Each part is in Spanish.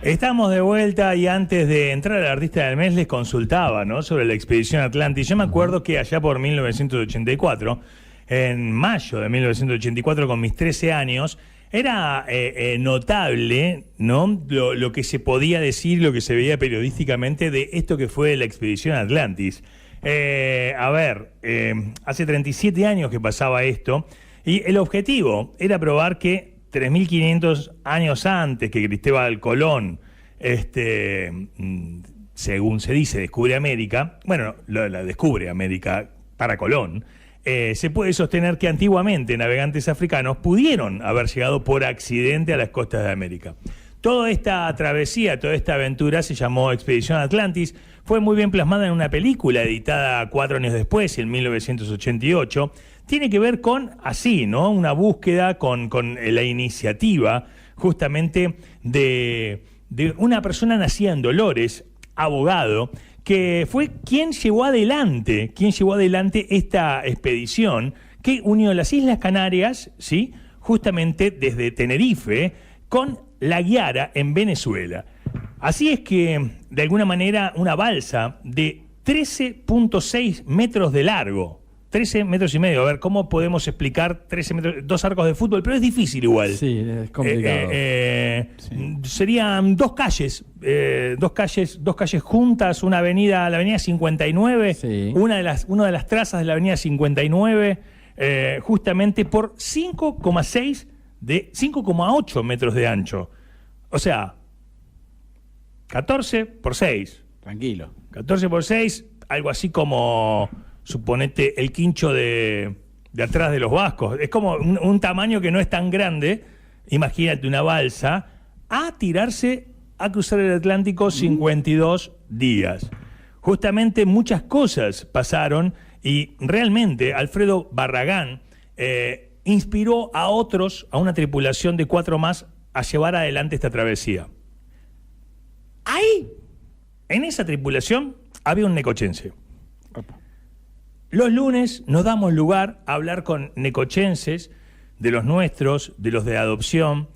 Estamos de vuelta y antes de entrar al artista del mes les consultaba, ¿no?, sobre la expedición Atlantis. Yo me acuerdo que allá por 1984, en mayo de 1984, con mis 13 años, era notable, ¿no?, lo que se podía decir, lo que se veía periodísticamente de esto que fue la expedición Atlantis. Hace 37 años que pasaba esto y el objetivo era probar que 3.500 años antes que Cristóbal Colón, según se dice, descubre América, bueno, la descubre América para Colón, se puede sostener que antiguamente navegantes africanos pudieron haber llegado por accidente a las costas de América. Toda esta travesía, toda esta aventura se llamó Expedición Atlantis, fue muy bien plasmada en una película editada 4 años después, en 1988. Tiene que ver con así, ¿no?, una búsqueda con la iniciativa justamente de una persona nacida en Dolores, abogado, que fue quien llevó adelante esta expedición que unió las Islas Canarias, ¿sí?, justamente desde Tenerife, con La Guiara en Venezuela. Así es que, de alguna manera, una balsa de 13.6 metros de largo, 13 metros y medio, a ver, ¿cómo podemos explicar 13 metros? 2 arcos de fútbol, pero es difícil igual. Sí, es complicado. Sí. Serían dos calles juntas, la avenida 59, sí, una de las trazas de la avenida 59, justamente por 5,8 metros de ancho. O sea, 14 por 6. Tranquilo. 14 por 6, algo así como, suponete, el quincho de atrás de los vascos. Es como un tamaño que no es tan grande. Imagínate una balsa a tirarse a cruzar el Atlántico 52 días. Justamente muchas cosas pasaron y realmente Alfredo Barragán inspiró a otros, a una tripulación de 4 más, a llevar adelante esta travesía. Ahí, en esa tripulación, había un necochense. Los lunes nos damos lugar a hablar con necochenses, de los nuestros, de los de adopción,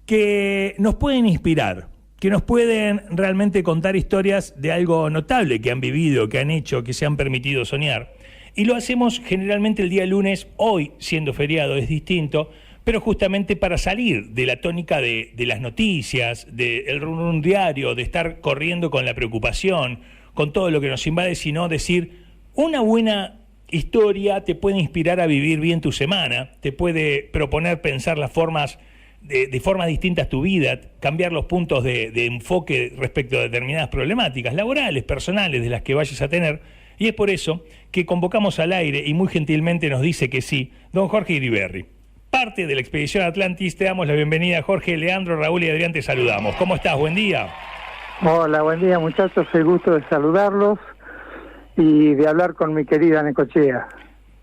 que nos pueden inspirar, que nos pueden realmente contar historias de algo notable que han vivido, que han hecho, que se han permitido soñar. Y lo hacemos generalmente el día lunes. Hoy, siendo feriado, es distinto, pero justamente para salir de la tónica de las noticias, del rum diario, de estar corriendo con la preocupación, con todo lo que nos invade, sino decir, una buena historia te puede inspirar a vivir bien tu semana, te puede proponer pensar las formas, de formas distintas tu vida, cambiar los puntos de enfoque respecto a determinadas problemáticas laborales, personales, de las que vayas a tener. Y es por eso que convocamos al aire, y muy gentilmente nos dice que sí, don Jorge Iriberri. Parte de la Expedición Atlantis. Te damos la bienvenida, Jorge. Leandro, Raúl y Adrián te saludamos. ¿Cómo estás? Buen día. Hola, buen día, muchachos. El gusto de saludarlos y de hablar con mi querida Necochea.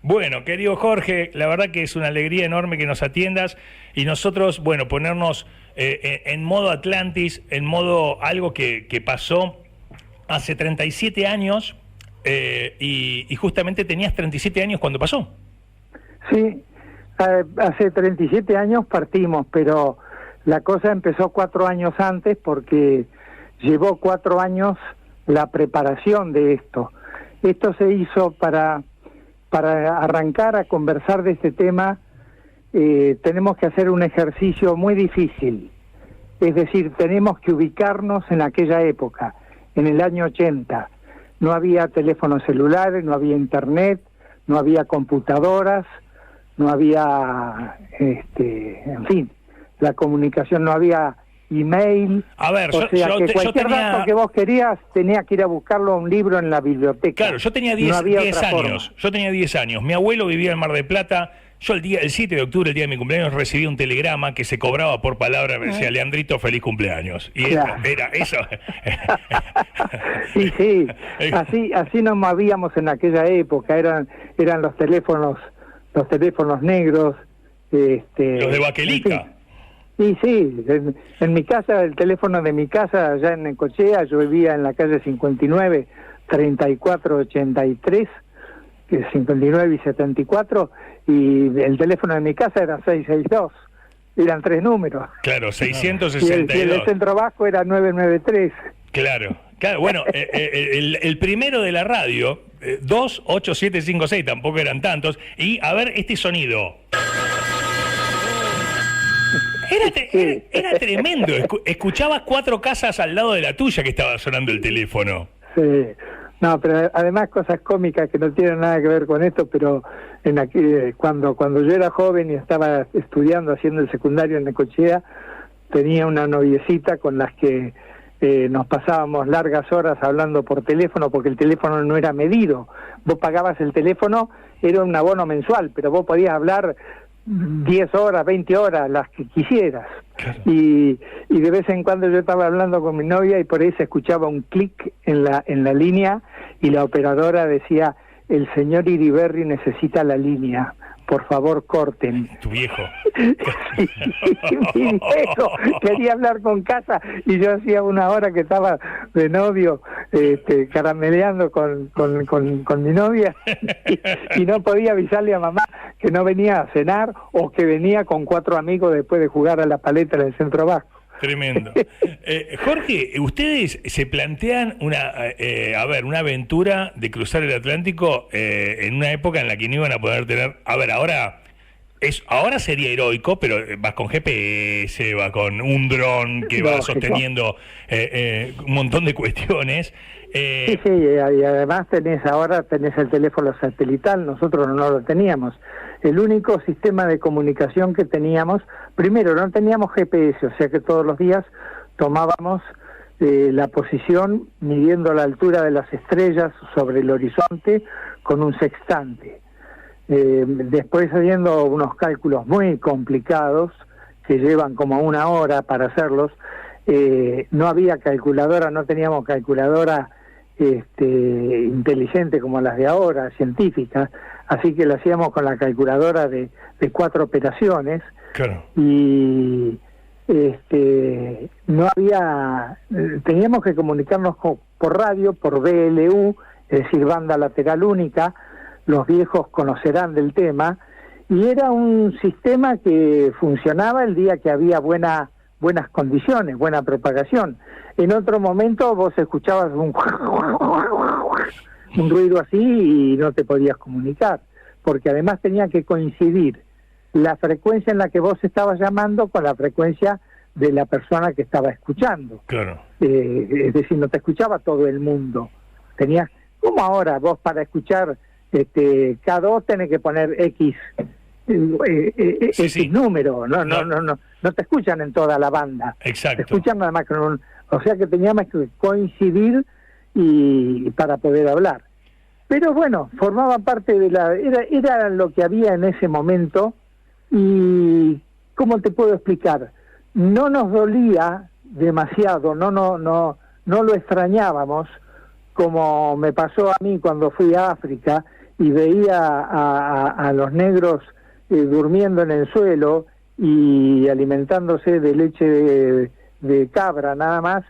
Bueno, querido Jorge, la verdad que es una alegría enorme que nos atiendas y nosotros, bueno, ponernos en modo Atlantis, en modo algo que pasó hace 37 años y justamente tenías 37 años cuando pasó. Sí, hace 37 años partimos, pero la cosa empezó 4 años antes porque llevó 4 años la preparación de esto. Esto se hizo para arrancar a conversar de este tema. Tenemos que hacer un ejercicio muy difícil, es decir, tenemos que ubicarnos en aquella época, en el año 80. No había teléfonos celulares, no había internet, no había computadoras, no había, en fin, la comunicación, no había email. A ver, o sea que cualquier dato que vos querías tenía que ir a buscarlo a un libro en la biblioteca. Claro, yo tenía 10 años. Yo tenía 10 años. Mi abuelo vivía en Mar del Plata. Yo el 7 de octubre, el día de mi cumpleaños, recibí un telegrama que se cobraba por palabra, me decía, Leandrito, feliz cumpleaños. Y claro, era eso. Y sí, así nos movíamos en aquella época. Eran los teléfonos negros. Los de baquelita. En fin. Y sí, en mi casa, el teléfono de mi casa, allá en Necochea, yo vivía en la calle 59, 3483, 59 y 74, y el teléfono de mi casa era 662. eran 3 números. Claro, Y 662. el de centro bajo era 993. Claro, bueno, el primero de la radio, 28756, tampoco eran tantos, y a ver este sonido. Era tremendo, escuchabas 4 casas al lado de la tuya que estaba sonando el teléfono. Sí. No, pero además cosas cómicas que no tienen nada que ver con esto, pero cuando yo era joven y estaba estudiando, haciendo el secundario en Necochea, tenía una noviecita con las que nos pasábamos largas horas hablando por teléfono, porque el teléfono no era medido. Vos pagabas el teléfono, era un abono mensual, pero vos podías hablar 10 horas, 20 horas, las que quisieras. Claro. Y de vez en cuando yo estaba hablando con mi novia y por ahí se escuchaba un clic en la línea y la operadora decía: el señor Iriberri necesita la línea, por favor corten. Tu viejo. Sí, mi viejo quería hablar con casa y yo hacía una hora que estaba de novio carameleando con mi novia y no podía avisarle a mamá que no venía a cenar o que venía con 4 amigos después de jugar a la paleta en el centro bajo. Tremendo. Jorge, ustedes se plantean una aventura de cruzar el Atlántico en una época en la que no iban a poder tener, ahora sería heroico, pero vas con GPS, vas con un dron que va sosteniendo un montón de cuestiones. Sí, y además ahora tenés el teléfono satelital, nosotros no lo teníamos. El único sistema de comunicación que teníamos, primero no teníamos GPS, o sea que todos los días tomábamos la posición midiendo la altura de las estrellas sobre el horizonte con un sextante. Después, haciendo unos cálculos muy complicados que llevan como 1 hora para hacerlos, no había calculadora, no teníamos calculadora inteligente como las de ahora, científicas, así que lo hacíamos con la calculadora de 4 operaciones. Claro. Y no había, teníamos que comunicarnos por radio, por BLU, es decir, banda lateral única. Los viejos conocerán del tema, y era un sistema que funcionaba el día que había buenas condiciones, buena propagación. En otro momento vos escuchabas un ruido así y no te podías comunicar, porque además tenía que coincidir la frecuencia en la que vos estabas llamando con la frecuencia de la persona que estaba escuchando. Claro. Es decir, no te escuchaba todo el mundo. Tenías, como ahora, vos para escuchar K2 tenés que poner X Sí. número, no te escuchan en toda la banda. Exacto. Te escuchan nada más con o sea que teníamos que coincidir y para poder hablar. Pero bueno, formaba parte de era lo que había en ese momento. Y ¿cómo te puedo explicar? No nos dolía demasiado, no lo extrañábamos, como me pasó a mí cuando fui a África y veía a los negros durmiendo en el suelo y alimentándose de leche de cabra nada más,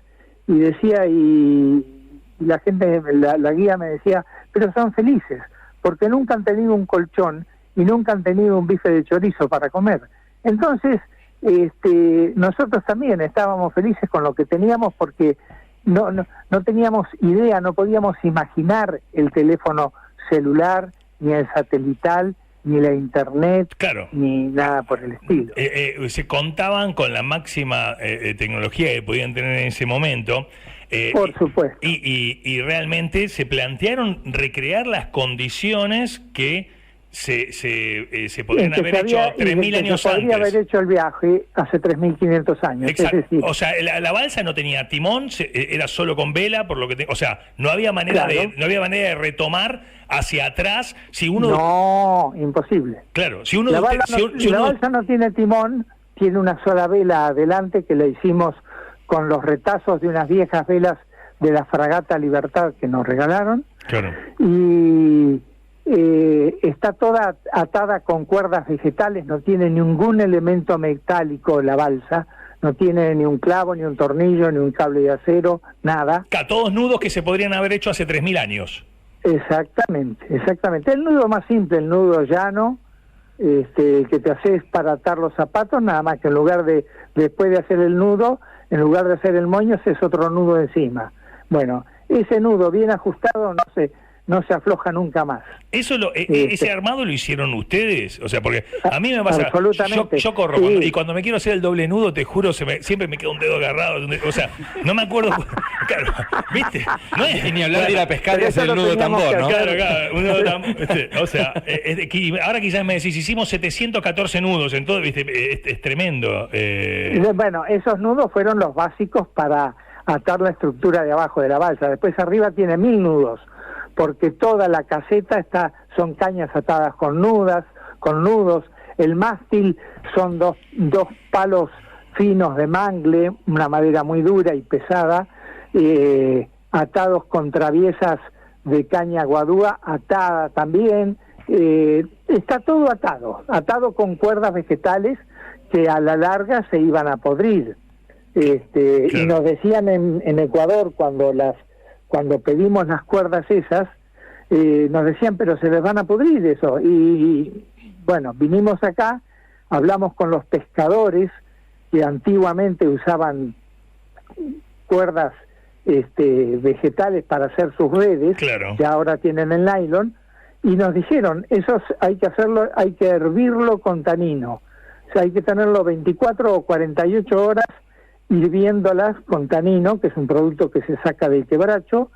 y decía, y la gente, la guía me decía, pero son felices, porque nunca han tenido un colchón y nunca han tenido un bife de chorizo para comer. Entonces, nosotros también estábamos felices con lo que teníamos, porque no teníamos idea, no podíamos imaginar el teléfono celular, ni el satelital, ni la internet, claro, ni nada por el estilo. Se contaban con la máxima tecnología que podían tener en ese momento. Por supuesto. Y realmente se plantearon recrear las condiciones que se podrían haber hecho 3.000 años antes. Podría haber hecho el viaje hace 3.500 años. Exacto. Es decir, o sea, la balsa no tenía timón, era solo con vela, por lo que o sea, no había manera de retomar hacia atrás si uno. No, imposible. Claro, si uno. La balsa no tiene timón, tiene una sola vela adelante que la hicimos con los retazos de unas viejas velas de la fragata Libertad que nos regalaron. Claro. Y está toda atada con cuerdas vegetales, no tiene ningún elemento metálico la balsa, no tiene ni un clavo, ni un tornillo, ni un cable de acero, nada. Todos nudos que se podrían haber hecho hace 3.000 años. Exactamente. El nudo más simple, el nudo llano, que te haces para atar los zapatos, nada más que en lugar de, después de hacer el nudo, en lugar de hacer el moño, haces otro nudo encima. Bueno, ese nudo bien ajustado no se afloja nunca más. ¿Ese armado lo hicieron ustedes? O sea, porque a mí me pasa, absolutamente. yo corro, sí. y cuando me quiero hacer el doble nudo, te juro, siempre me queda un dedo agarrado, o sea, no me acuerdo, claro, ¿viste? No es, Y ni hablar de ir a pescar y hacer el nudo tambor, ¿no? Claro, un nudo tambor, o sea, ahora quizás me decís, hicimos 714 nudos, entonces, ¿viste? Es tremendo. Bueno, esos nudos fueron los básicos para atar la estructura de abajo de la balsa. Después arriba tiene 1000 nudos, porque toda la caseta son cañas atadas con nudos. El mástil son dos palos finos de mangle, una madera muy dura y pesada, atados con traviesas de caña guadúa, atada también. Está todo atado con cuerdas vegetales que a la larga se iban a podrir. Claro. Y nos decían en Ecuador, cuando pedimos las cuerdas esas, nos decían, pero se les van a pudrir eso. Y bueno, vinimos acá, hablamos con los pescadores que antiguamente usaban cuerdas vegetales para hacer sus redes, Claro. que ahora tienen el nylon, y nos dijeron, esos hay que hervirlo con tanino. O sea, hay que tenerlo 24 o 48 horas hirviéndolas con tanino, que es un producto que se saca del quebracho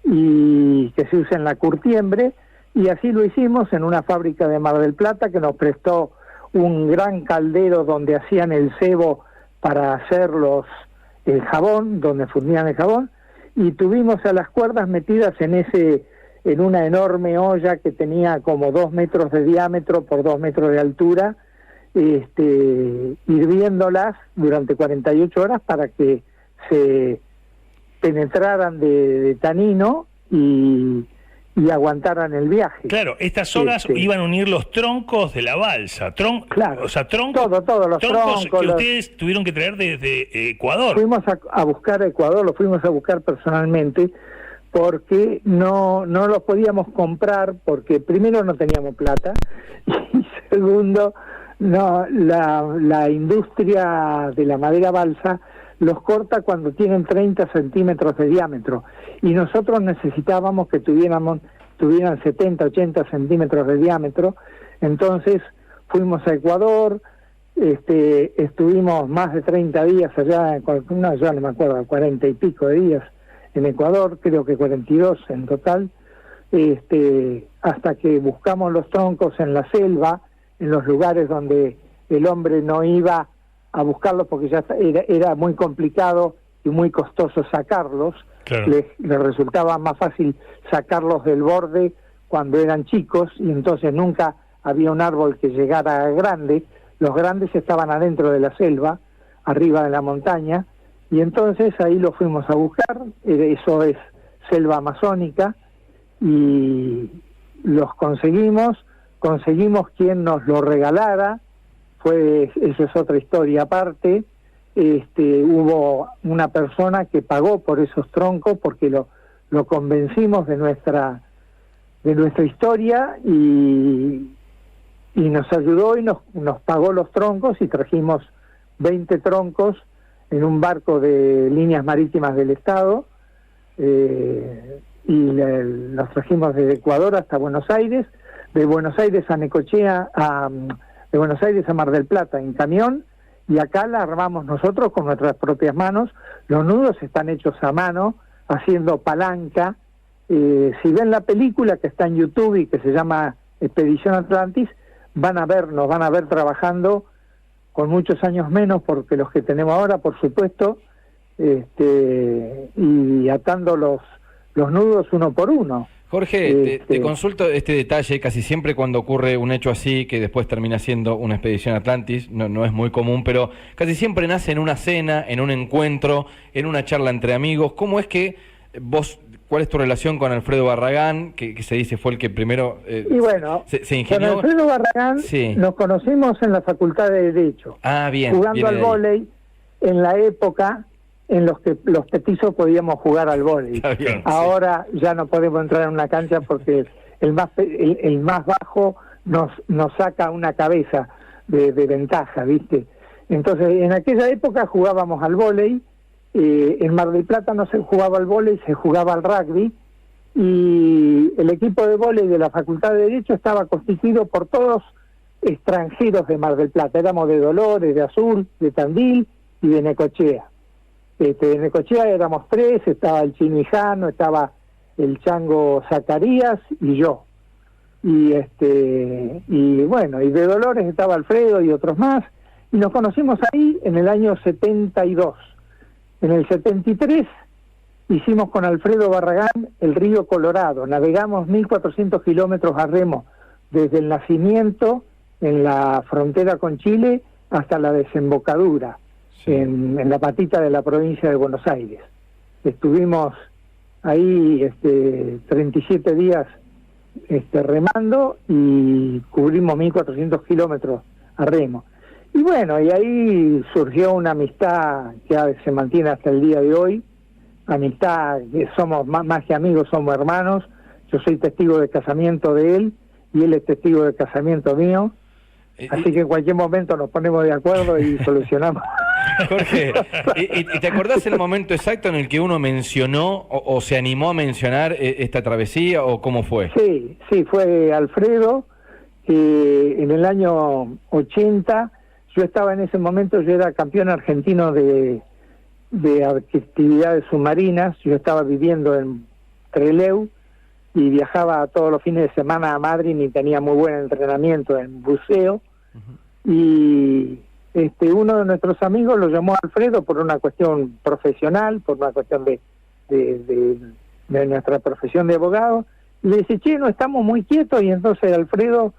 y que se usa en la curtiembre, y así lo hicimos en una fábrica de Mar del Plata que nos prestó un gran caldero donde hacían el cebo para hacer el jabón, donde fundían el jabón, y tuvimos a las cuerdas metidas en una enorme olla que tenía como 2 metros de diámetro por 2 metros de altura, hirviéndolas durante 48 horas para que se penetraran de tanino y aguantaran el viaje. Claro, estas sogas iban a unir los troncos de la balsa, claro, o sea, todos los troncos que ustedes tuvieron que traer desde Ecuador. Fuimos a buscar a Ecuador, lo fuimos a buscar personalmente, porque no los podíamos comprar, porque primero no teníamos plata, y segundo, la industria de la madera balsa los corta cuando tienen 30 centímetros de diámetro, y nosotros necesitábamos que tuvieran 70, 80 centímetros de diámetro. Entonces fuimos a Ecuador, estuvimos más de 30 días allá, ya no me acuerdo, 40 y pico de días en Ecuador, creo que 42 en total, hasta que buscamos los troncos en la selva, en los lugares donde el hombre no iba a buscarlos porque ya era muy complicado y muy costoso sacarlos. Claro. Les resultaba más fácil sacarlos del borde cuando eran chicos, y entonces nunca había un árbol que llegara grande. Los grandes estaban adentro de la selva, arriba de la montaña, y entonces ahí los fuimos a buscar. Eso es selva amazónica, y los conseguimos quien nos lo regalara. Eso es otra historia aparte. Hubo una persona que pagó por esos troncos porque lo convencimos de nuestra historia, y nos ayudó y nos pagó los troncos, y trajimos 20 troncos en un barco de líneas marítimas del Estado, y los trajimos desde Ecuador hasta Buenos Aires, de Buenos Aires a Necochea, de Buenos Aires a Mar del Plata en camión, y acá la armamos nosotros con nuestras propias manos. Los nudos están hechos a mano, haciendo palanca. Si ven la película que está en YouTube y que se llama Expedición Atlantis, nos van a ver trabajando con muchos años menos porque los que tenemos ahora, por supuesto, y atando los nudos uno por uno. Jorge, te consulto este detalle. Casi siempre cuando ocurre un hecho así, que después termina siendo una expedición Atlantis, no es muy común, pero casi siempre nace en una cena, en un encuentro, en una charla entre amigos. ¿Cómo es que cuál es tu relación con Alfredo Barragán, que se dice fue el que primero y bueno, se ingenió? Con Alfredo Barragán nos conocimos en la Facultad de Derecho, bien, jugando al vóley en la época en los que los petizos podíamos jugar al vóley. Ahora ya no podemos entrar en una cancha porque el más bajo nos saca una cabeza de ventaja, ¿viste? Entonces, en aquella época jugábamos al vóley, en Mar del Plata no se jugaba al vóley, se jugaba al rugby, y el equipo de vóley de la Facultad de Derecho estaba constituido por todos extranjeros de Mar del Plata. Éramos de Dolores, de Azul, de Tandil y de Necochea. De Necochea éramos 3, estaba el Chino Hijano, estaba el Chango Zacarías y yo. Y bueno, y de Dolores estaba Alfredo y otros más, y nos conocimos ahí en el año 72. En el 73 hicimos con Alfredo Barragán el río Colorado, navegamos 1.400 kilómetros a remo desde el nacimiento en la frontera con Chile hasta la desembocadura, sí, en la patita de la provincia de Buenos Aires. Estuvimos ahí 37 días remando y cubrimos 1.400 kilómetros a remo. Y bueno, y ahí surgió una amistad que se mantiene hasta el día de hoy, amistad que somos más que amigos, somos hermanos. Yo soy testigo de casamiento de él y él es testigo de casamiento mío, así que en cualquier momento nos ponemos de acuerdo y solucionamos. Jorge, ¿y te acordás el momento exacto en el que uno mencionó o se animó a mencionar esta travesía o cómo fue? Sí, fue Alfredo, en el año 80, yo estaba en ese momento, yo era campeón argentino de actividades submarinas, yo estaba viviendo en Trelew y viajaba todos los fines de semana a Madrid y tenía muy buen entrenamiento en buceo. Uh-huh. Y uno de nuestros amigos lo llamó a Alfredo por una cuestión profesional, por una cuestión de nuestra profesión de abogado, y le dice, che, no estamos muy quietos, y entonces Alfredo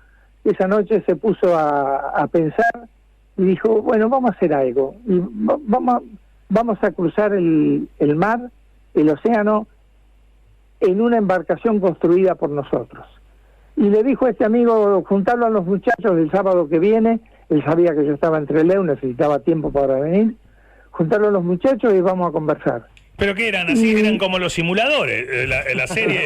esa noche se puso a pensar y dijo, bueno, vamos a hacer algo, y vamos a cruzar el mar, el océano, en una embarcación construida por nosotros. Y le dijo a este amigo, juntarlo a los muchachos el sábado que viene. Él sabía que yo estaba en Trelew, necesitaba tiempo para venir. Juntarlo a los muchachos y vamos a conversar. ¿Pero qué eran? Así eran como los simuladores, la serie.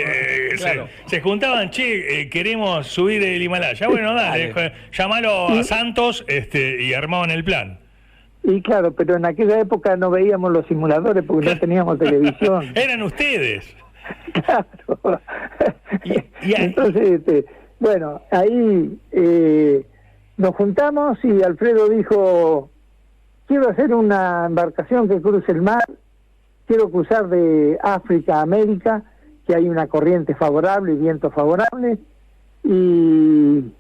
Claro. Se juntaban, che, queremos subir el Himalaya. Bueno, dale, llamalo a Santos y armaban el plan. Y claro, pero en aquella época no veíamos los simuladores porque no teníamos televisión. Eran ustedes. Claro. Entonces, bueno, ahí nos juntamos y Alfredo dijo, quiero hacer una embarcación que cruce el mar, quiero cruzar de África a América, que hay una corriente favorable y viento favorable, y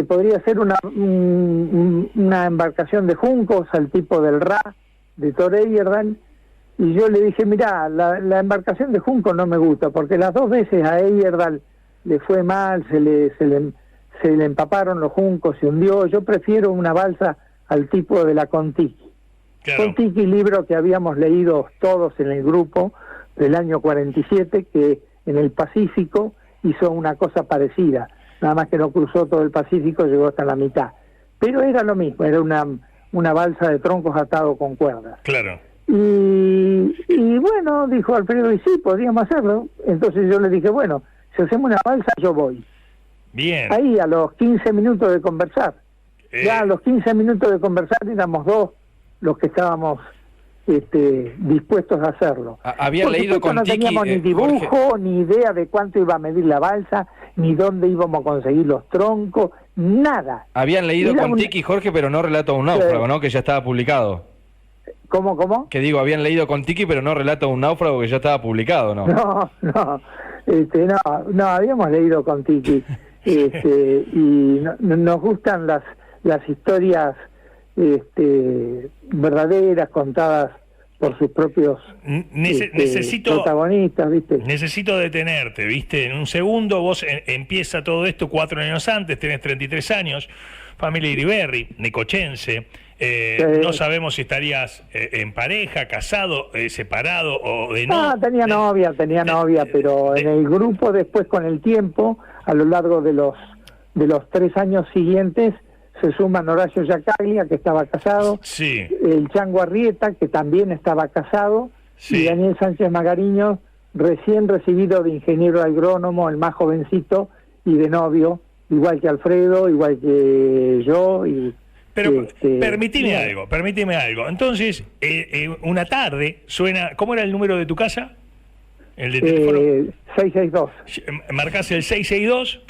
podría ser una embarcación de juncos al tipo del Ra, de Thor Heyerdahl. Y yo le dije, mirá, la embarcación de junco no me gusta, porque las 2 veces a Heyerdahl le fue mal, se le empaparon los juncos, se hundió. Yo prefiero una balsa al tipo de la Kon-Tiki. Claro. Kon-Tiki, libro que habíamos leído todos en el grupo del año 47, que en el Pacífico hizo una cosa parecida, nada más que no cruzó todo el Pacífico, llegó hasta la mitad. Pero era lo mismo, era una balsa de troncos atado con cuerdas. Claro. Y bueno, dijo Alfredo, y sí, podríamos hacerlo. Entonces yo le dije, bueno, si hacemos una balsa, yo voy. Bien. Ahí a los 15 minutos de conversar. Ya a los 15 minutos de conversar éramos 2 los que estábamos dispuestos a hacerlo. Habían leído con no teníamos ni dibujo, Jorge, ni idea de cuánto iba a medir la balsa, ni dónde íbamos a conseguir los troncos, nada. Habían leído con Tiki, Jorge, pero no Relato de un náufrago, ¿no? Que ya estaba publicado. ¿Cómo? Que digo, habían leído con Tiki, pero no Relato de un náufrago, que ya estaba publicado, ¿no? No, habíamos leído con Tiki. Y nos gustan las historias verdaderas, contadas por sus propios protagonistas, ¿viste? Necesito detenerte, ¿viste? En un segundo, vos empieza todo esto 4 años antes, tenés 33 años, familia Iriberri, necochense. No sabemos si estarías en pareja, casado, separado o de no. No, tenía novia, pero en el grupo después, con el tiempo, a lo largo de los 3 años siguientes, se suman Horacio Yacaglia, que estaba casado, sí, el Chango Arrieta, que también estaba casado, sí, y Daniel Sánchez Magariño, recién recibido de ingeniero agrónomo, el más jovencito, y de novio igual que Alfredo, igual que yo. Pero permíteme algo. Entonces, una tarde suena... ¿Cómo era el número de tu casa? ¿El de teléfono? 662. Marcás el 662...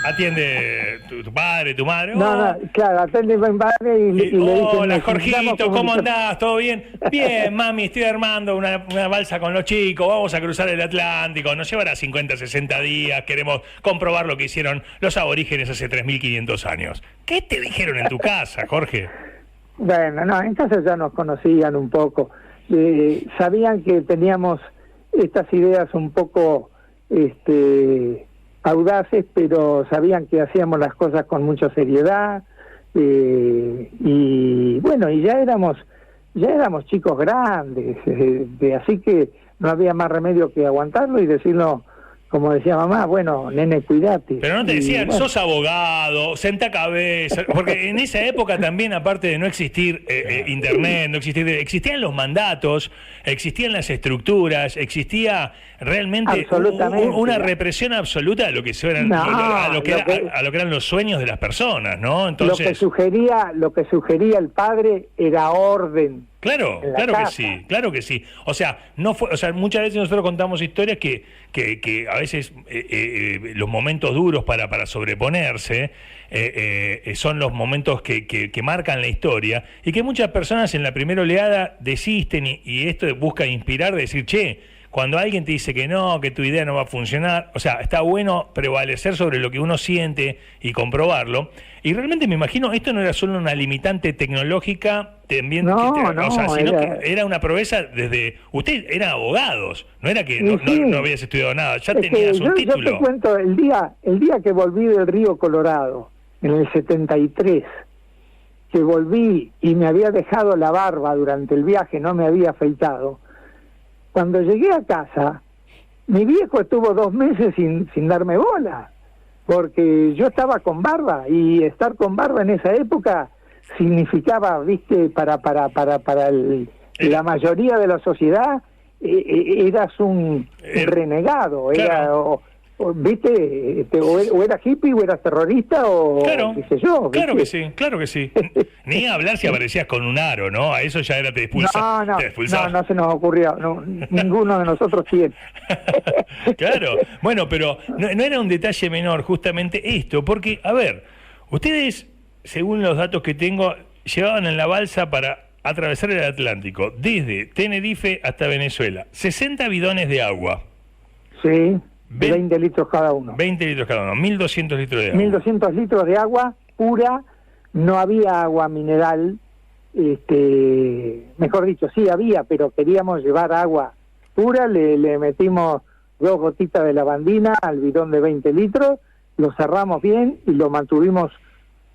Atiende tu padre, tu madre. No, claro, atiende mi padre y le dice... Hola, Jorgito, ¿cómo andás? ¿Todo bien? Bien, mami, estoy armando una balsa con los chicos, vamos a cruzar el Atlántico, nos llevará 50, 60 días, queremos comprobar lo que hicieron los aborígenes hace 3.500 años. ¿Qué te dijeron en tu casa, Jorge? Bueno, no, en casa ya nos conocían un poco. Sabían que teníamos estas ideas un poco... audaces, pero sabían que hacíamos las cosas con mucha seriedad, y bueno, y ya éramos chicos grandes, así que no había más remedio que aguantarlo y decirlo, como decía mamá, bueno, nene, cuidate. Pero no te decían, bueno, sos abogado, senta cabeza, porque en esa época también, aparte de no existir internet, existían los mandatos, existían las estructuras, existía realmente una represión absoluta de lo que eran, a lo que eran los sueños de las personas, ¿no? Entonces, lo que sugería el padre era orden. Claro que sí. O sea, muchas veces nosotros contamos historias que a veces los momentos duros para sobreponerse son los momentos que marcan la historia, y que muchas personas en la primera oleada desisten y esto busca inspirar, decir, cuando alguien te dice que no, que tu idea no va a funcionar, o sea, está bueno prevalecer sobre lo que uno siente y comprobarlo. Y realmente me imagino, esto no era solo una limitante tecnológica, también, sino que era una proeza desde... Ustedes eran abogados, no era que no habías estudiado nada, ya tenías un título. Yo te cuento, el día que volví del Río Colorado, en el 73, que volví y me había dejado la barba durante el viaje, no me había afeitado. Cuando llegué a casa, mi viejo estuvo 2 meses sin darme bola, porque yo estaba con barba, y estar con barba en esa época significaba, viste, para la mayoría de la sociedad, eras un renegado, claro. ¿Viste? O eras hippie, o eras terrorista, o qué sé yo. ¿viste? Claro que sí. Ni hablar si aparecías con un aro, ¿no? A eso ya era te expulsaba. No se nos ocurrió. Ninguno de nosotros tiene. Claro. Bueno, pero no era un detalle menor justamente esto, porque, a ver, ustedes, según los datos que tengo, llevaban en la balsa para atravesar el Atlántico, desde Tenerife hasta Venezuela, 60 bidones de agua. Sí. 20 litros cada uno. 20 litros cada uno, 1.200 litros de agua. 1.200 litros de agua pura, no había agua mineral, mejor dicho, sí había, pero queríamos llevar agua pura, le metimos 2 gotitas de lavandina al bidón de 20 litros, lo cerramos bien y lo mantuvimos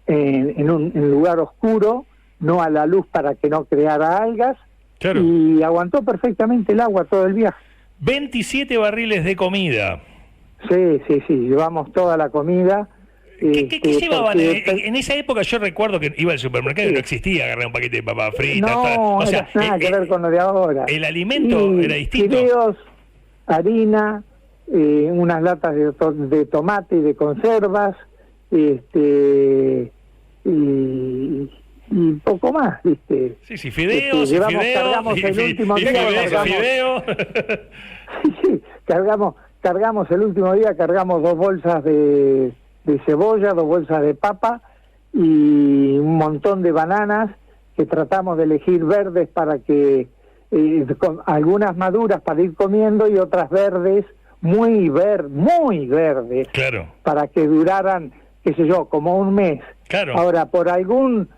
en un lugar oscuro, no a la luz para que no creara algas, claro. Y aguantó perfectamente el agua todo el viaje. 27 barriles de comida. Sí, llevamos toda la comida. ¿Qué llevaban? En esa época yo recuerdo que iba al supermercado y no existía agarrar un paquete de papas fritas. No, nada que ver con lo de ahora. El alimento era distinto. Fideos, harina, unas latas de tomate y de conservas, y poco más, ¿viste? Sí, fideos, cargamos el último día. Cargamos el último día, cargamos 2 bolsas de cebolla, 2 bolsas de papa y un montón de bananas que tratamos de elegir verdes para que, con algunas maduras para ir comiendo y otras verdes, muy verdes, claro, para que duraran, qué sé yo, como un mes. Claro. Ahora, por algún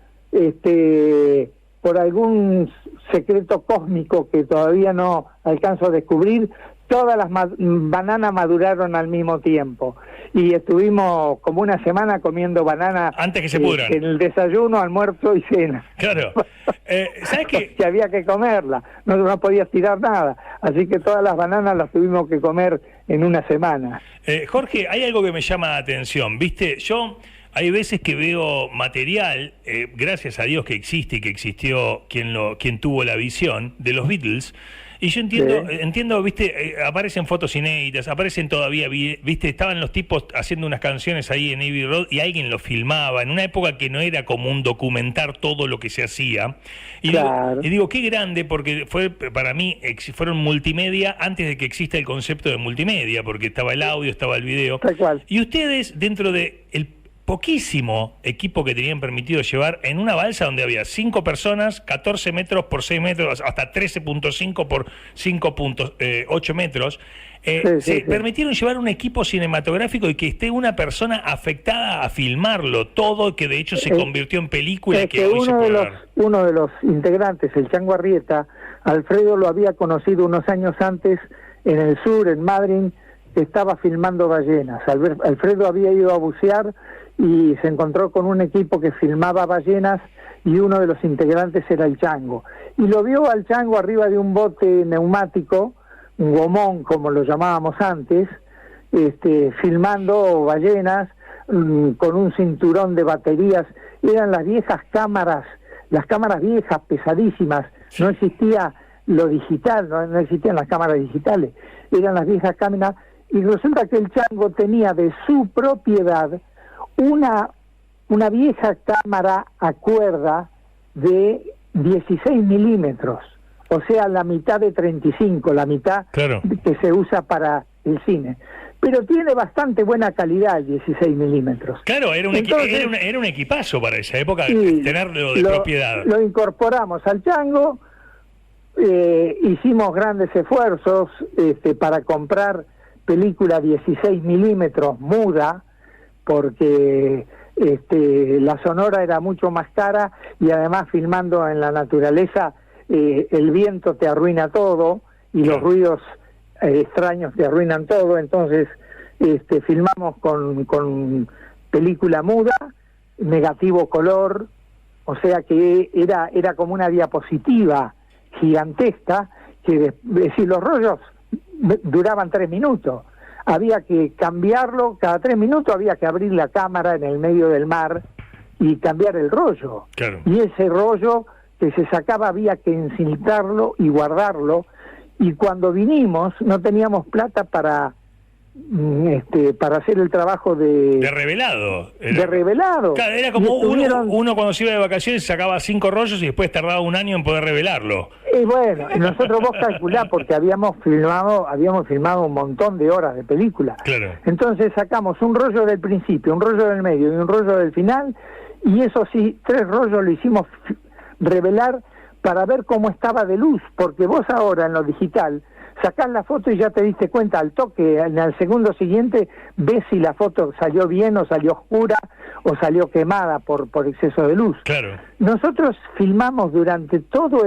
secreto cósmico que todavía no alcanzo a descubrir, todas las bananas maduraron al mismo tiempo y estuvimos como una semana comiendo bananas antes que se pudran, en el desayuno, almuerzo y cena. Claro. ¿Sabes qué? Que había que comerla, no podías tirar nada, así que todas las bananas las tuvimos que comer en una semana. Jorge, hay algo que me llama la atención, ¿viste? Hay veces que veo material, gracias a Dios que existe y que existió quien tuvo la visión de los Beatles, Y yo entiendo, viste, aparecen fotos inéditas, aparecen todavía, viste, estaban los tipos haciendo unas canciones ahí en Abbey Road y alguien lo filmaba, en una época que no era común documentar todo lo que se hacía. Y, digo, qué grande, porque fue para mí, fueron multimedia antes de que exista el concepto de multimedia, porque estaba el audio, estaba el video. Tal cual. Y ustedes, dentro de el poquísimo equipo que tenían permitido llevar en una balsa donde había 5 personas, 14 metros por 6 metros, hasta 13.5 por 5.8 metros, permitieron llevar un equipo cinematográfico y que esté una persona afectada a filmarlo todo, que de hecho se convirtió en película. Que hoy uno de los integrantes, el Chango Arrieta, Alfredo lo había conocido unos años antes en el sur, en Madrid, estaba filmando ballenas. Alfredo había ido a bucear y se encontró con un equipo que filmaba ballenas y uno de los integrantes era el Chango. Y lo vio al Chango arriba de un bote neumático, un gomón como lo llamábamos antes, filmando ballenas con un cinturón de baterías. Eran las viejas cámaras, las cámaras viejas, pesadísimas. No existía lo digital, no existían las cámaras digitales, eran las viejas cámaras. Y resulta que el Chango tenía de su propiedad una vieja cámara a cuerda de 16 milímetros, o sea, la mitad de 35, la mitad que se usa para el cine. Pero tiene bastante buena calidad el 16 milímetros. Claro, era un equipazo para esa época, tenerlo de propiedad. Lo incorporamos al Chango, hicimos grandes esfuerzos para comprar película 16 milímetros muda, porque la sonora era mucho más cara y además filmando en la naturaleza el viento te arruina todo y los ruidos extraños te arruinan todo. Entonces filmamos con película muda, negativo color, o sea que era como una diapositiva gigantesca, que decir, los rollos duraban 3 minutos. Había que cambiarlo, cada 3 minutos había que abrir la cámara en el medio del mar y cambiar el rollo. Claro. Y ese rollo que se sacaba había que encintarlo y guardarlo. Y cuando vinimos no teníamos plata para hacer el trabajo de revelado. De revelado. Claro, era como uno cuando se iba de vacaciones sacaba 5 rollos y después tardaba 1 año en poder revelarlo. Y bueno, nosotros vos calculá, porque habíamos filmado un montón de horas de película. Claro. Entonces sacamos un rollo del principio, un rollo del medio y un rollo del final, y eso sí, 3 rollos lo hicimos revelar para ver cómo estaba de luz, porque vos ahora en lo digital sacás la foto y ya te diste cuenta al toque, en el segundo siguiente ves si la foto salió bien o salió oscura o salió quemada por exceso de luz. Claro. Nosotros filmamos durante toda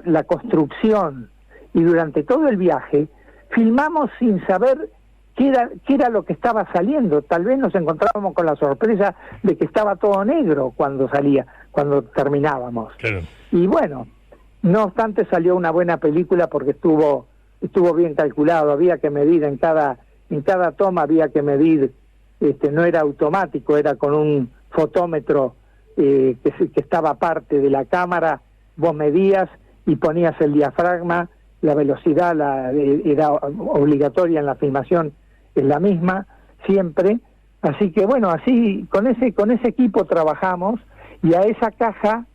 la construcción y durante todo el viaje, filmamos sin saber qué era lo que estaba saliendo. Tal vez nos encontrábamos con la sorpresa de que estaba todo negro cuando terminábamos. Claro. Y bueno, no obstante salió una buena película porque estuvo bien calculado. Había que medir en cada toma, había que medir, no era automático, era con un fotómetro que estaba aparte de la cámara. Vos medías y ponías el diafragma, la velocidad era obligatoria en la filmación, es la misma siempre. Así que bueno, así con ese equipo trabajamos, y a esa caja,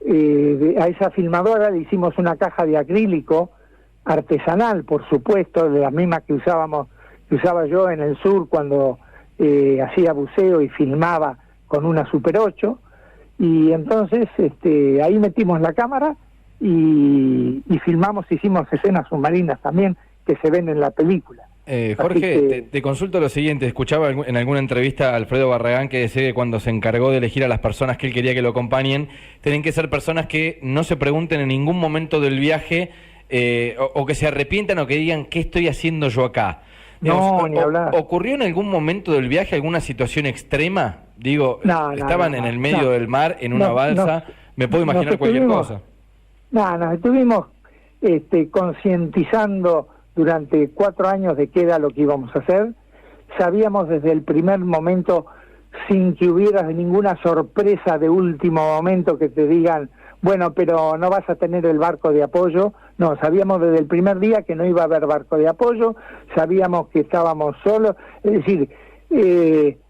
a esa filmadora le hicimos una caja de acrílico artesanal, por supuesto, de las mismas que usaba yo en el sur cuando hacía buceo y filmaba con una Super 8. Y entonces ahí metimos la cámara y filmamos, hicimos escenas submarinas también que se ven en la película. Jorge, te consulto lo siguiente. Escuchaba en alguna entrevista a Alfredo Barragán que decía que cuando se encargó de elegir a las personas que él quería que lo acompañen, tienen que ser personas que no se pregunten en ningún momento del viaje o que se arrepientan o que digan ¿qué estoy haciendo yo acá? No, ni hablar. ¿Ocurrió en algún momento del viaje alguna situación extrema? Digo, estaban en el medio del mar, en una balsa, me puedo imaginar cualquier cosa. Nos estuvimos concientizando durante 4 años de qué era lo que íbamos a hacer. Sabíamos desde el primer momento, sin que hubiera ninguna sorpresa de último momento que te digan, bueno, pero no vas a tener el barco de apoyo. No, sabíamos desde el primer día que no iba a haber barco de apoyo, sabíamos que estábamos solos, es decir,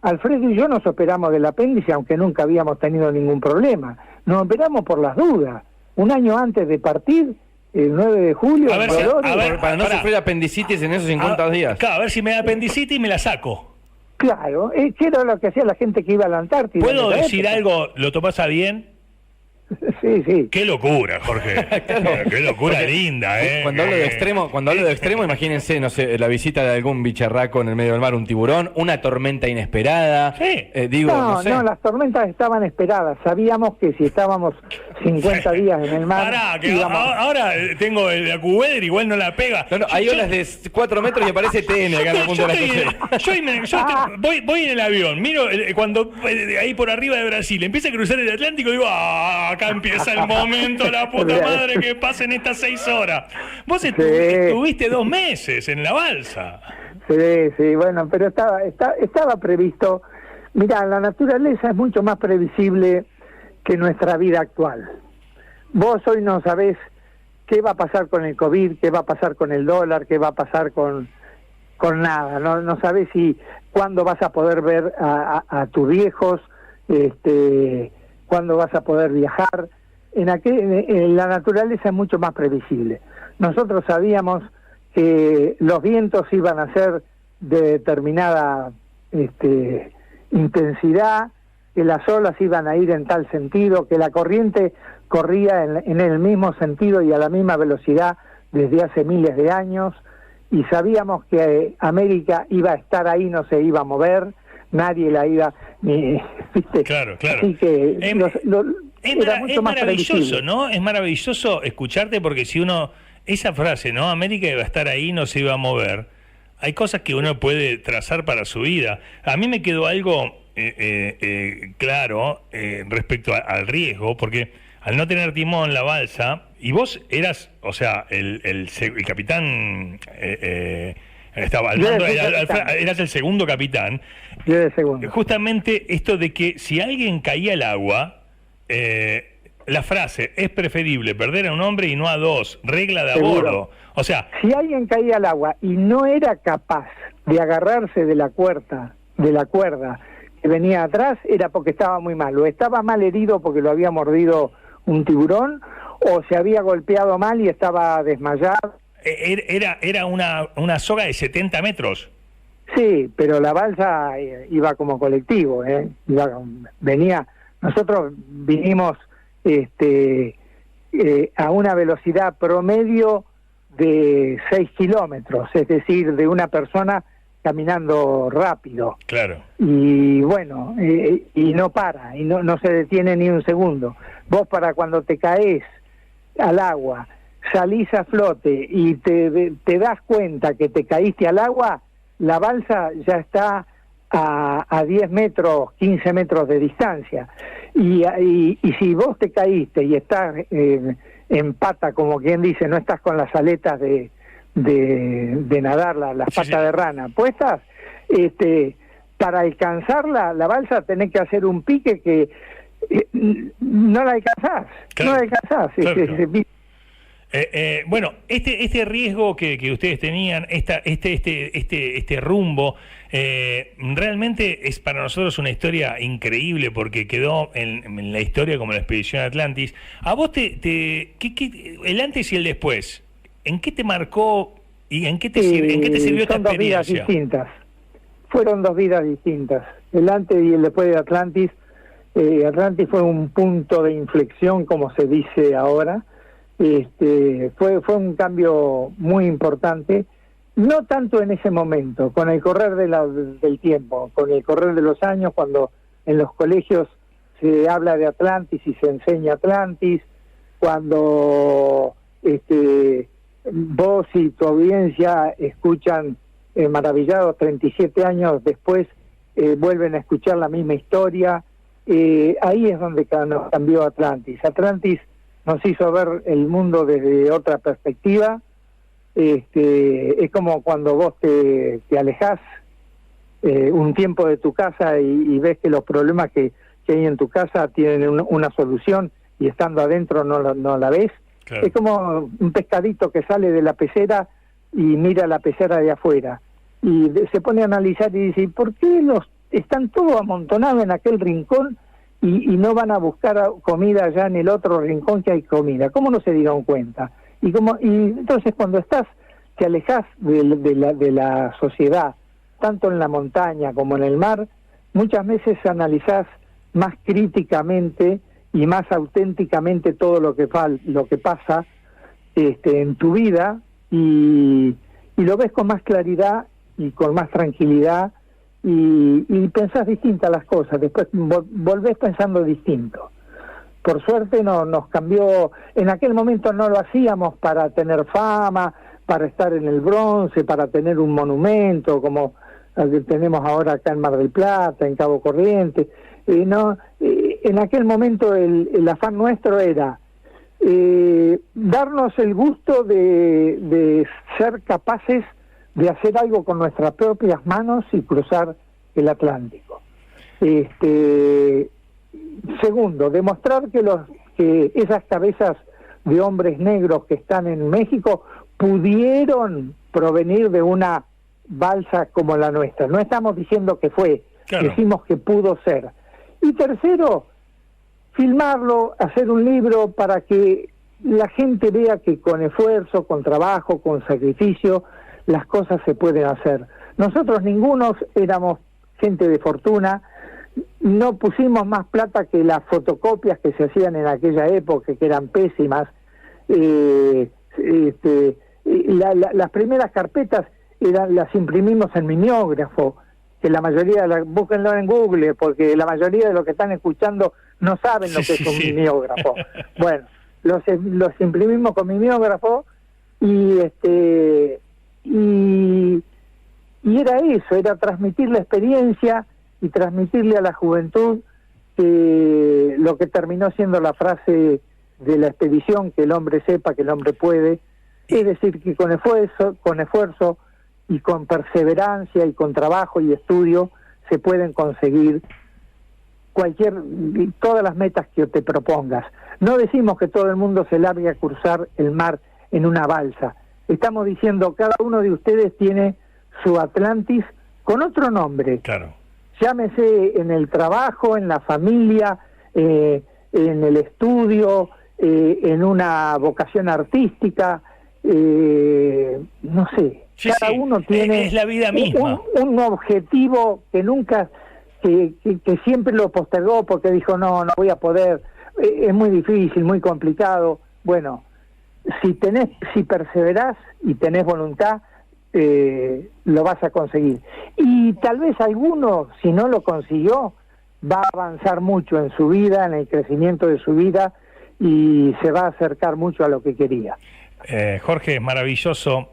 Alfredo y yo nos operamos del apéndice, aunque nunca habíamos tenido ningún problema, nos operamos por las dudas, un año antes de partir, el 9 de julio, para no sufrir apendicitis en esos 50 días. Claro, a ver si me da apendicitis y me la saco. Claro, que era lo que hacía la gente que iba a la Antártida. ¿Puedo decir algo? ¿Lo tomás a bien? Sí. Qué locura, Jorge. Claro. Qué locura linda, Cuando hablo de extremo, imagínense, no sé, la visita de algún bicharraco en el medio del mar, un tiburón, una tormenta inesperada. Sí. No, las tormentas estaban esperadas. Sabíamos que si estábamos 50 días en el mar. Pará, que ahora tengo el AccuWeather, igual no la pega. No, hay olas de 4 metros y aparece TN acá en el punto de la cochera. Voy en el avión, miro cuando ahí por arriba de Brasil empieza a cruzar el Atlántico y digo, acá empieza el momento, la puta madre, que pasen estas 6 horas. Vos estuviste 2 meses en la balsa. Sí, bueno, pero estaba previsto. Mirá, la naturaleza es mucho más previsible que nuestra vida actual. Vos hoy no sabés qué va a pasar con el COVID, qué va a pasar con el dólar, qué va a pasar con nada. No sabés cuándo vas a poder ver a tus viejos, cuándo vas a poder viajar. En la naturaleza es mucho más previsible. Nosotros sabíamos que los vientos iban a ser de determinada intensidad, que las olas iban a ir en tal sentido, que la corriente corría en el mismo sentido y a la misma velocidad desde hace miles de años, y sabíamos que América iba a estar ahí, no se iba a mover, nadie la iba... ¿viste? Claro. Así que es maravilloso, ¿no? Es maravilloso escucharte, porque si uno... Esa frase, ¿no? América iba a estar ahí, no se iba a mover. Hay cosas que uno puede trazar para su vida. A mí me quedó algo claro respecto al riesgo, porque al no tener timón la balsa, y vos eras, o sea, el capitán... estaba al mando, eras el segundo capitán. Yo era el segundo. Justamente esto de que si alguien caía al agua, la frase, es preferible perder a un hombre y no a 2, regla de a bordo. O sea, si alguien caía al agua y no era capaz de agarrarse de la cuerda que venía atrás, era porque estaba muy mal, o estaba mal herido porque lo había mordido un tiburón, o se había golpeado mal y estaba desmayado. Era una soga de 70 metros. Sí, pero la balsa iba como colectivo, nosotros vinimos a una velocidad promedio de 6 kilómetros, es decir, de una persona caminando rápido. Claro. Y bueno, y no para, y no se detiene ni un segundo. Vos para cuando te caes al agua, salís a flote y te das cuenta que te caíste al agua, la balsa ya está a 10 metros, 15 metros de distancia. Y si vos te caíste y estás en pata, como quien dice, no estás con las aletas de nadar, las patas de rana puestas, para alcanzarla, la balsa tenés que hacer un pique que no la alcanzás. Claro. No la alcanzás. Claro. Bueno, este riesgo que ustedes tenían, este rumbo, realmente es para nosotros una historia increíble, porque quedó en la historia como la expedición Atlantis. A vos ¿qué, el antes y el después, ¿en qué te marcó y en qué te sirvió esta experiencia? Son 2 vidas distintas. Fueron 2 vidas distintas. El antes y el después de Atlantis. Atlantis fue un punto de inflexión, como se dice ahora. Fue un cambio muy importante, no tanto en ese momento, con el correr del tiempo, con el correr de los años, cuando en los colegios se habla de Atlantis y se enseña Atlantis, cuando vos y tu audiencia escuchan maravillados 37 años después, vuelven a escuchar la misma historia. Ahí es donde nos cambió Atlantis. Atlantis nos hizo ver el mundo desde otra perspectiva. Es como cuando vos te alejás un tiempo de tu casa y ves que los problemas que hay en tu casa tienen una solución, y estando adentro no la ves. Claro. Es como un pescadito que sale de la pecera y mira la pecera de afuera. Y se pone a analizar y dice, ¿por qué están todos amontonados en aquel rincón y no van a buscar comida allá en el otro rincón que hay comida? ¿Cómo no se dieron cuenta? Y entonces cuando te alejas de la sociedad, tanto en la montaña como en el mar, muchas veces analizás más críticamente y más auténticamente todo lo que pasa en tu vida y lo ves con más claridad y con más tranquilidad y pensás distintas las cosas, después volvés pensando distinto. Por suerte nos cambió, en aquel momento no lo hacíamos para tener fama, para estar en el bronce, para tener un monumento como el que tenemos ahora acá en Mar del Plata, en Cabo Corrientes. En aquel momento el afán nuestro era darnos el gusto de ser capaces de hacer algo con nuestras propias manos y cruzar el Atlántico. Segundo, demostrar que esas cabezas de hombres negros que están en México pudieron provenir de una balsa como la nuestra. No estamos diciendo que fue, claro. Decimos que pudo ser. Y tercero, filmarlo, hacer un libro para que la gente vea que con esfuerzo, con trabajo, con sacrificio, las cosas se pueden hacer. Nosotros ningunos éramos gente de fortuna, no pusimos más plata que las fotocopias que se hacían en aquella época, que eran pésimas. Las primeras carpetas las imprimimos en mimeógrafo, que la mayoría, búsquenlo en Google, porque la mayoría de los que están escuchando no saben lo que es un mimeógrafo. Bueno, los imprimimos con mimeógrafo y era eso, era transmitir la experiencia y transmitirle a la juventud lo que terminó siendo la frase de la expedición, que el hombre sepa que el hombre puede, es decir, que con esfuerzo y con perseverancia y con trabajo y estudio se pueden conseguir todas las metas que te propongas. No decimos que todo el mundo se largue a cruzar el mar en una balsa. Estamos diciendo cada uno de ustedes tiene su Atlantis con otro nombre. Claro. Llámese en el trabajo, en la familia, en el estudio, en una vocación artística, no sé. Sí, cada uno tiene es la vida misma. Un objetivo que nunca, que siempre lo postergó porque dijo no voy a poder, es muy difícil, muy complicado. Bueno, si perseverás y tenés voluntad, lo vas a conseguir. Y tal vez alguno, si no lo consiguió, va a avanzar mucho en su vida, en el crecimiento de su vida, y se va a acercar mucho a lo que quería. Jorge, es maravilloso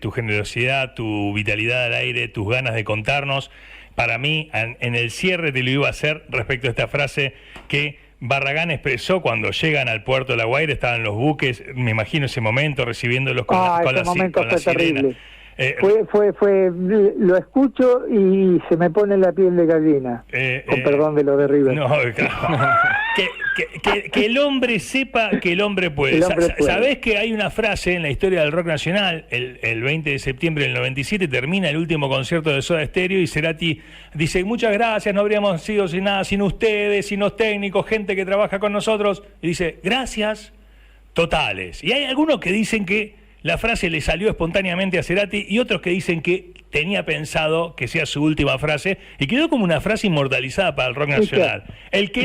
tu generosidad, tu vitalidad al aire, tus ganas de contarnos. Para mí, en el cierre te lo iba a hacer respecto a esta frase que Barragán expresó cuando llegan al puerto de La Guaira, estaban los buques, me imagino ese momento, recibiéndolos con la sirena. Lo escucho y se me pone la piel de gallina, con perdón de lo de River. No, claro. que el hombre sepa que el hombre puede. ¿Sabés que hay una frase en la historia del rock nacional? El 20 de septiembre del 97 termina el último concierto de Soda Stereo y Cerati dice: muchas gracias, no habríamos sido sin nada sin ustedes, sin los técnicos, gente que trabaja con nosotros. Y dice: gracias totales. Y hay algunos que dicen que la frase le salió espontáneamente a Cerati y otros que dicen que tenía pensado que sea su última frase y quedó como una frase inmortalizada para el rock nacional. El que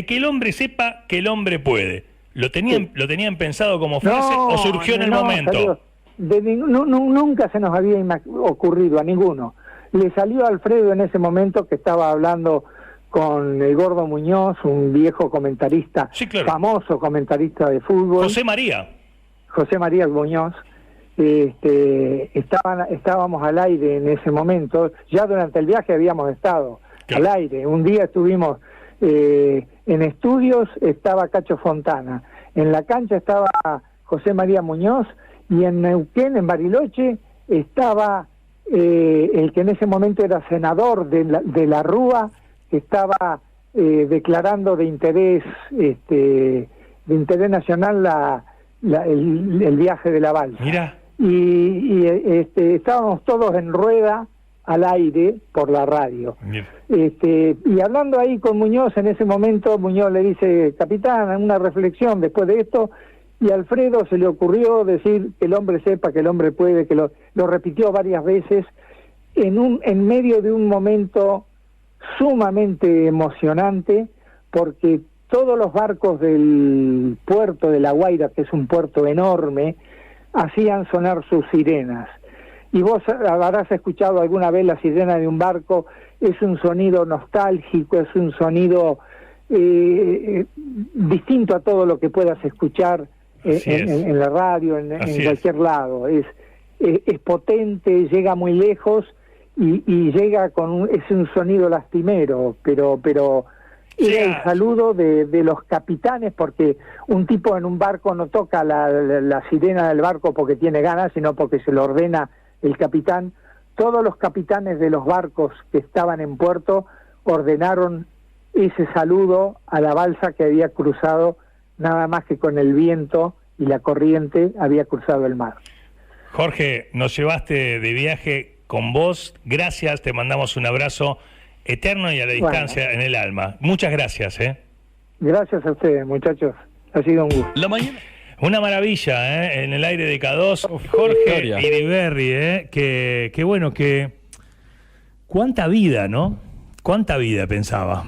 el hombre sepa que el hombre puede. ¿Lo tenían pensado como frase o surgió en el momento? Nunca se nos había ocurrido a ninguno. Le salió a Alfredo en ese momento, que estaba hablando con el Gordo Muñoz, un viejo comentarista, sí, claro, famoso comentarista de fútbol. José María Muñoz. Estábamos al aire en ese momento. Ya durante el viaje habíamos estado al aire. Un día estuvimos en estudios, estaba Cacho Fontana, en la cancha estaba José María Muñoz, y en Neuquén, en Bariloche, estaba el que en ese momento era senador de la Rúa, que estaba declarando de interés de interés nacional el viaje de la balsa. Mira. Y estábamos todos en rueda al aire por la radio. Y hablando ahí con Muñoz, en ese momento Muñoz le dice, capitán, una reflexión después de esto, y a Alfredo se le ocurrió decir que el hombre sepa, que el hombre puede, que lo repitió varias veces, en medio de un momento sumamente emocionante, porque todos los barcos del puerto de La Guaira, que es un puerto enorme, hacían sonar sus sirenas. Y vos habrás escuchado alguna vez la sirena de un barco, es un sonido nostálgico, es un sonido distinto a todo lo que puedas escuchar en la radio, en cualquier lado. Es potente, llega muy lejos y llega es un sonido lastimero, pero era el saludo de los capitanes, porque un tipo en un barco no toca la sirena del barco porque tiene ganas, sino porque se lo ordena el capitán. Todos los capitanes de los barcos que estaban en puerto ordenaron ese saludo a la balsa que había cruzado, nada más que con el viento y la corriente había cruzado el mar. Jorge, nos llevaste de viaje con vos, gracias, te mandamos un abrazo eterno y a la distancia en el alma. Muchas gracias. Gracias a ustedes, muchachos, ha sido un gusto. La mañana. Una maravilla, en el aire de K2, Jorge Iriberri, que bueno, que cuánta vida, ¿no? Cuánta vida pensaba.